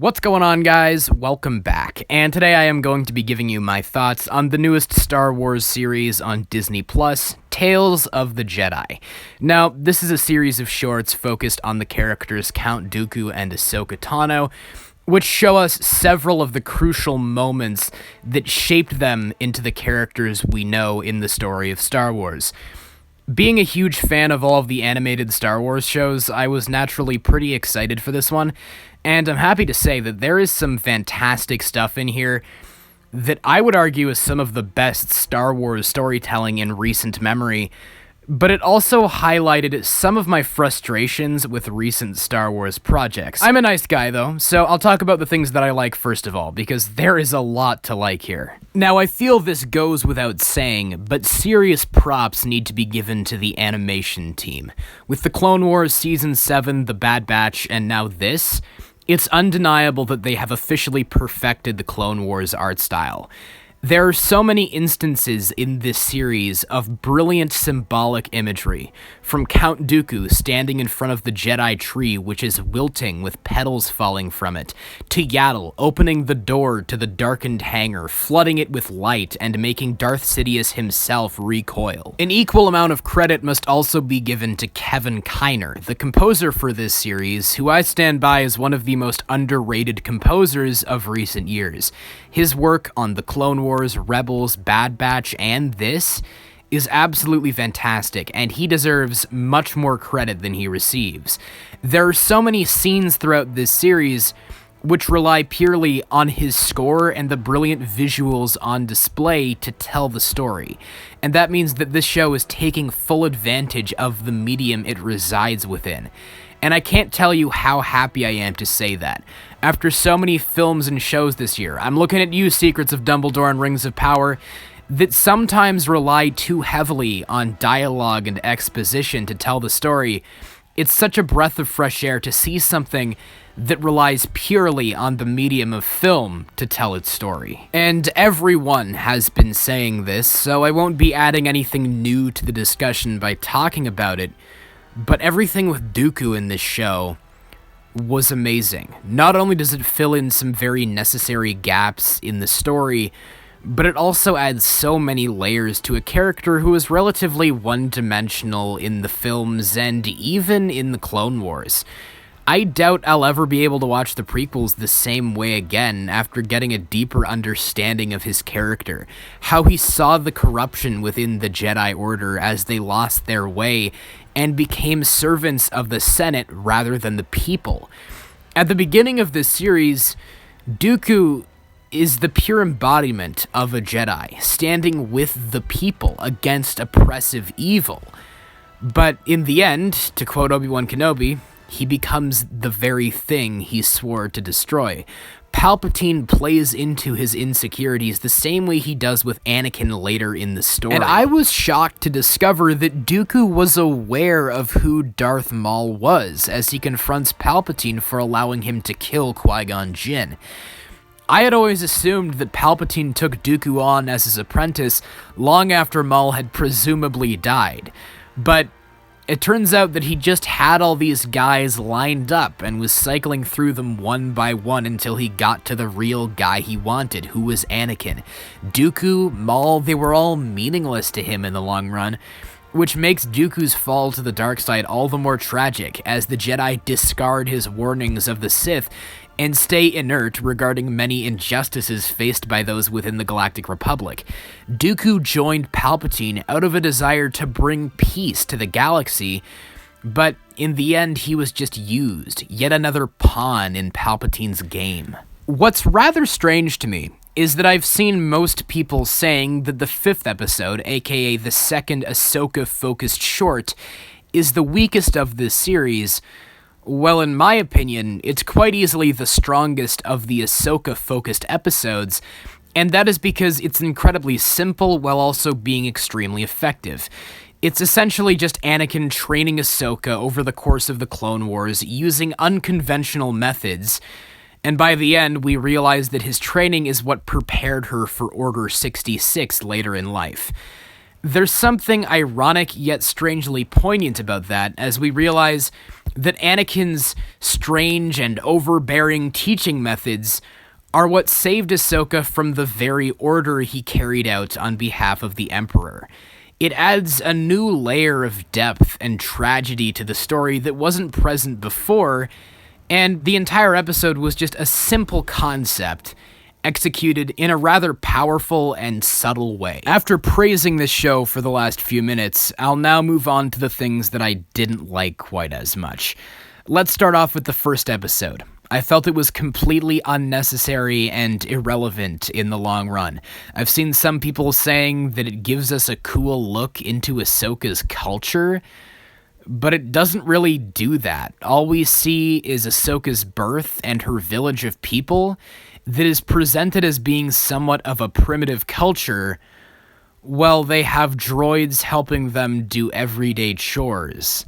What's going on, guys? Welcome back, and today I am going to be giving you my thoughts on the newest Star Wars series on Disney+, Tales of the Jedi. Now, this is a series of shorts focused on the characters Count Dooku and Ahsoka Tano, which show us several of the crucial moments that shaped them into the characters we know in the story of Star Wars. Being a huge fan of all of the animated Star Wars shows, I was naturally pretty excited for this one, and I'm happy to say that there is some fantastic stuff in here that I would argue is some of the best Star Wars storytelling in recent memory, but it also highlighted some of my frustrations with recent Star Wars projects. I'm a nice guy, though, so I'll talk about the things that I like first of all, because there is a lot to like here. Now, I feel this goes without saying, but serious props need to be given to the animation team. With the Clone Wars Season 7, The Bad Batch, and now this, it's undeniable that they have officially perfected the Clone Wars art style. There are so many instances in this series of brilliant symbolic imagery, from Count Dooku standing in front of the Jedi tree which is wilting with petals falling from it, to Yaddle opening the door to the darkened hangar, flooding it with light and making Darth Sidious himself recoil. An equal amount of credit must also be given to Kevin Kiner, the composer for this series, who I stand by as one of the most underrated composers of recent years. His work on the Clone Wars, Rebels, Bad Batch, and this is absolutely fantastic, and he deserves much more credit than he receives. There are so many scenes throughout this series which rely purely on his score and the brilliant visuals on display to tell the story, and that means that this show is taking full advantage of the medium it resides within. And I can't tell you how happy I am to say that. After so many films and shows this year, I'm looking at you, Secrets of Dumbledore and Rings of Power, that sometimes rely too heavily on dialogue and exposition to tell the story. It's such a breath of fresh air to see something that relies purely on the medium of film to tell its story. And everyone has been saying this, so I won't be adding anything new to the discussion by talking about it, but everything with Dooku in this show was amazing. Not only does it fill in some very necessary gaps in the story, but it also adds so many layers to a character who is relatively one-dimensional in the films and even in the Clone Wars. I doubt I'll ever be able to watch the prequels the same way again after getting a deeper understanding of his character, how he saw the corruption within the Jedi Order as they lost their way and became servants of the Senate rather than the people. At the beginning of this series, Dooku is the pure embodiment of a Jedi, standing with the people against oppressive evil. But in the end, to quote Obi-Wan Kenobi, he becomes the very thing he swore to destroy. Palpatine plays into his insecurities the same way he does with Anakin later in the story. And I was shocked to discover that Dooku was aware of who Darth Maul was as he confronts Palpatine for allowing him to kill Qui-Gon Jinn. I had always assumed that Palpatine took Dooku on as his apprentice long after Maul had presumably died, but it turns out that he just had all these guys lined up and was cycling through them one by one until he got to the real guy he wanted, who was Anakin. Dooku, Maul, they were all meaningless to him in the long run, which makes Dooku's fall to the dark side all the more tragic as the Jedi discard his warnings of the Sith and stay inert regarding many injustices faced by those within the Galactic Republic. Dooku joined Palpatine out of a desire to bring peace to the galaxy, but in the end he was just used, yet another pawn in Palpatine's game. What's rather strange to me is that I've seen most people saying that the 5th episode, aka the second Ahsoka-focused short, is the weakest of this series. Well, in my opinion, it's quite easily the strongest of the Ahsoka-focused episodes, and that is because it's incredibly simple while also being extremely effective. It's essentially just Anakin training Ahsoka over the course of the Clone Wars using unconventional methods, and by the end, we realize that his training is what prepared her for Order 66 later in life. There's something ironic yet strangely poignant about that as we realize that Anakin's strange and overbearing teaching methods are what saved Ahsoka from the very order he carried out on behalf of the Emperor. It adds a new layer of depth and tragedy to the story that wasn't present before, and the entire episode was just a simple concept executed in a rather powerful and subtle way. After praising this show for the last few minutes, I'll now move on to the things that I didn't like quite as much. Let's start off with the first episode. I felt it was completely unnecessary and irrelevant in the long run. I've seen some people saying that it gives us a cool look into Ahsoka's culture, but it doesn't really do that. All we see is Ahsoka's birth and her village of people that is presented as being somewhat of a primitive culture, while they have droids helping them do everyday chores.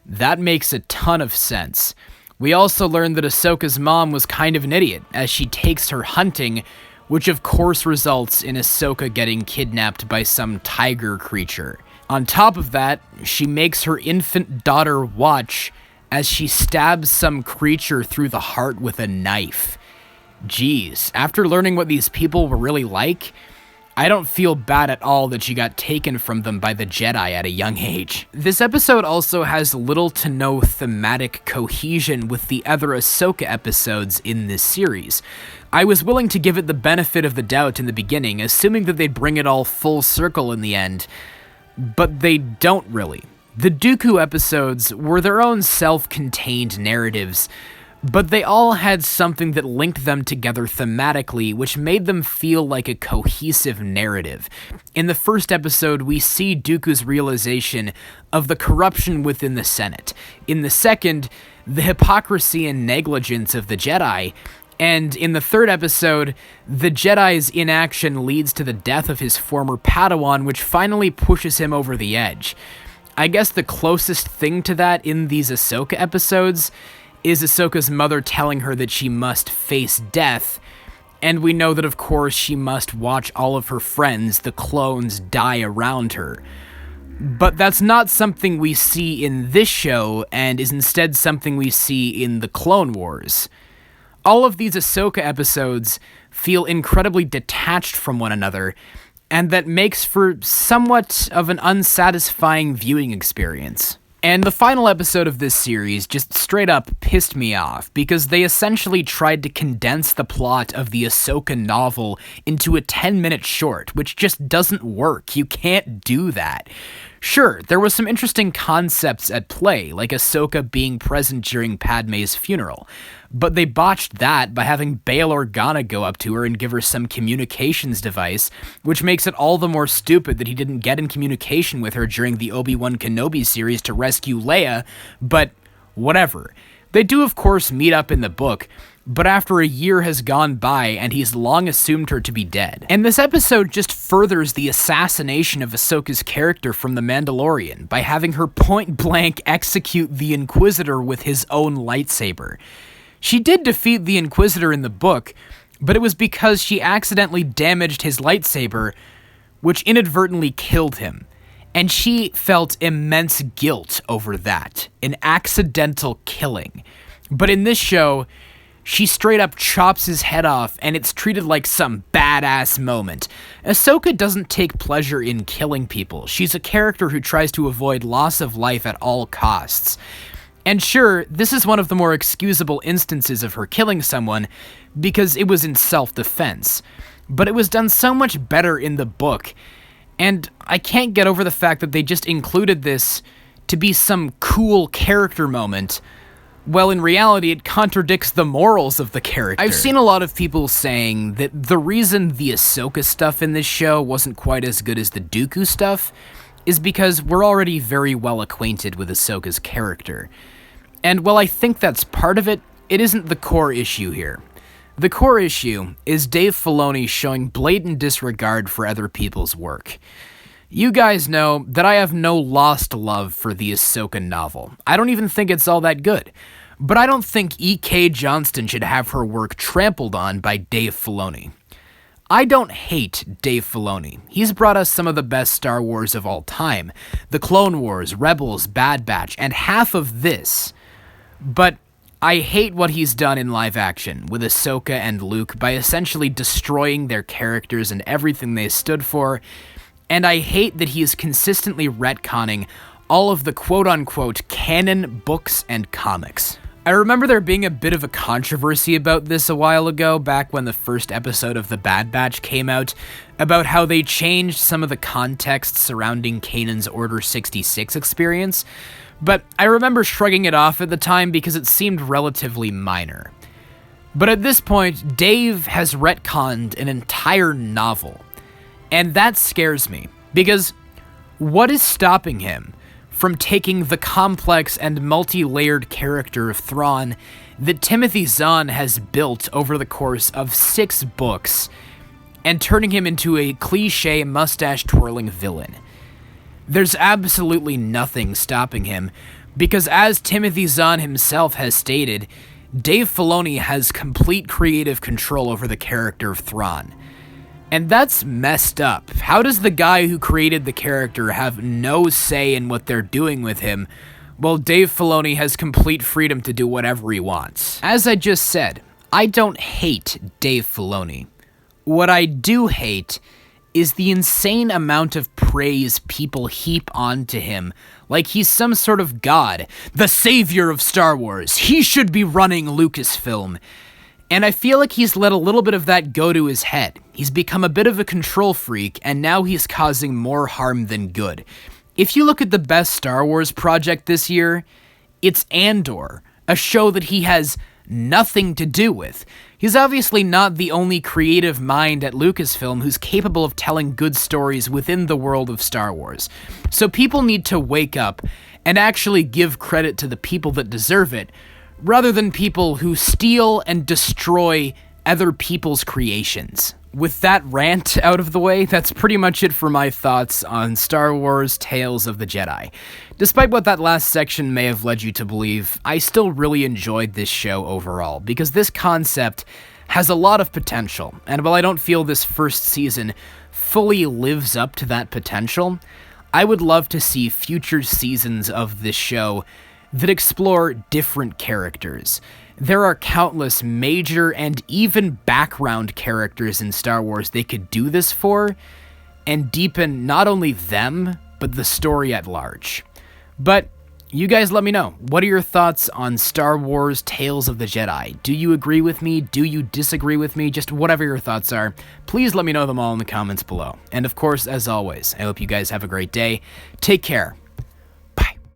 That makes a ton of sense. We also learn that Ahsoka's mom was kind of an idiot, as she takes her hunting, which of course results in Ahsoka getting kidnapped by some tiger creature. On top of that, she makes her infant daughter watch as she stabs some creature through the heart with a knife. Geez, after learning what these people were really like, I don't feel bad at all that she got taken from them by the Jedi at a young age. This episode also has little to no thematic cohesion with the other Ahsoka episodes in this series. I was willing to give it the benefit of the doubt in the beginning, assuming that they'd bring it all full circle in the end, but they don't really. The Dooku episodes were their own self-contained narratives, but they all had something that linked them together thematically, which made them feel like a cohesive narrative. In the first episode, we see Dooku's realization of the corruption within the Senate. In the second, the hypocrisy and negligence of the Jedi. And in the third episode, the Jedi's inaction leads to the death of his former Padawan, which finally pushes him over the edge. I guess the closest thing to that in these Ahsoka episodes is Ahsoka's mother telling her that she must face death, and we know that of course she must watch all of her friends, the clones, die around her. But that's not something we see in this show, and is instead something we see in the Clone Wars. All of these Ahsoka episodes feel incredibly detached from one another, and that makes for somewhat of an unsatisfying viewing experience. And the final episode of this series just straight up pissed me off, because they essentially tried to condense the plot of the Ahsoka novel into a 10-minute short, which just doesn't work. You can't do that. Sure, there was some interesting concepts at play, like Ahsoka being present during Padme's funeral, but they botched that by having Bail Organa go up to her and give her some communications device, which makes it all the more stupid that he didn't get in communication with her during the Obi-Wan Kenobi series to rescue Leia, but whatever. They do of course meet up in the book, but after a year has gone by and he's long assumed her to be dead. And this episode just furthers the assassination of Ahsoka's character from The Mandalorian by having her point-blank execute the Inquisitor with his own lightsaber. She did defeat the Inquisitor in the book, but it was because she accidentally damaged his lightsaber, which inadvertently killed him. And she felt immense guilt over that, an accidental killing. But in this show, she straight up chops his head off, and it's treated like some badass moment. Ahsoka doesn't take pleasure in killing people. She's a character who tries to avoid loss of life at all costs. And sure, this is one of the more excusable instances of her killing someone, because it was in self-defense. But it was done so much better in the book, and I can't get over the fact that they just included this to be some cool character moment. Well, in reality, it contradicts the morals of the character. I've seen a lot of people saying that the reason the Ahsoka stuff in this show wasn't quite as good as the Dooku stuff is because we're already very well acquainted with Ahsoka's character. And while I think that's part of it, it isn't the core issue here. The core issue is Dave Filoni showing blatant disregard for other people's work. You guys know that I have no lost love for the Ahsoka novel. I don't even think it's all that good. But I don't think E.K. Johnston should have her work trampled on by Dave Filoni. I don't hate Dave Filoni. He's brought us some of the best Star Wars of all time. The Clone Wars, Rebels, Bad Batch, and half of this. But I hate what he's done in live action with Ahsoka and Luke by essentially destroying their characters and everything they stood for, and I hate that he is consistently retconning all of the quote-unquote canon books and comics. I remember there being a bit of a controversy about this a while ago, back when the first episode of The Bad Batch came out, about how they changed some of the context surrounding Kanan's Order 66 experience, but I remember shrugging it off at the time because it seemed relatively minor. But at this point, Dave has retconned an entire novel, and that scares me, because what is stopping him from taking the complex and multi-layered character of Thrawn that Timothy Zahn has built over the course of 6 books and turning him into a cliché mustache-twirling villain? There's absolutely nothing stopping him, because as Timothy Zahn himself has stated, Dave Filoni has complete creative control over the character of Thrawn. And that's messed up. How does the guy who created the character have no say in what they're doing with him, while Dave Filoni has complete freedom to do whatever he wants? As I just said, I don't hate Dave Filoni. What I do hate is the insane amount of praise people heap onto him, like he's some sort of god, the savior of Star Wars. He should be running Lucasfilm. And I feel like he's let a little bit of that go to his head. He's become a bit of a control freak, and now he's causing more harm than good. If you look at the best Star Wars project this year, it's Andor, a show that he has nothing to do with. He's obviously not the only creative mind at Lucasfilm who's capable of telling good stories within the world of Star Wars. So people need to wake up and actually give credit to the people that deserve it, rather than people who steal and destroy other people's creations. With that rant out of the way, that's pretty much it for my thoughts on Star Wars Tales of the Jedi. Despite what that last section may have led you to believe, I still really enjoyed this show overall, because this concept has a lot of potential, and while I don't feel this first season fully lives up to that potential, I would love to see future seasons of this show that explore different characters. There are countless major and even background characters in Star Wars they could do this for, and deepen not only them, but the story at large. But you guys let me know. What are your thoughts on Star Wars Tales of the Jedi? Do you agree with me? Do you disagree with me? Just whatever your thoughts are, please let me know them all in the comments below. And of course, as always, I hope you guys have a great day. Take care.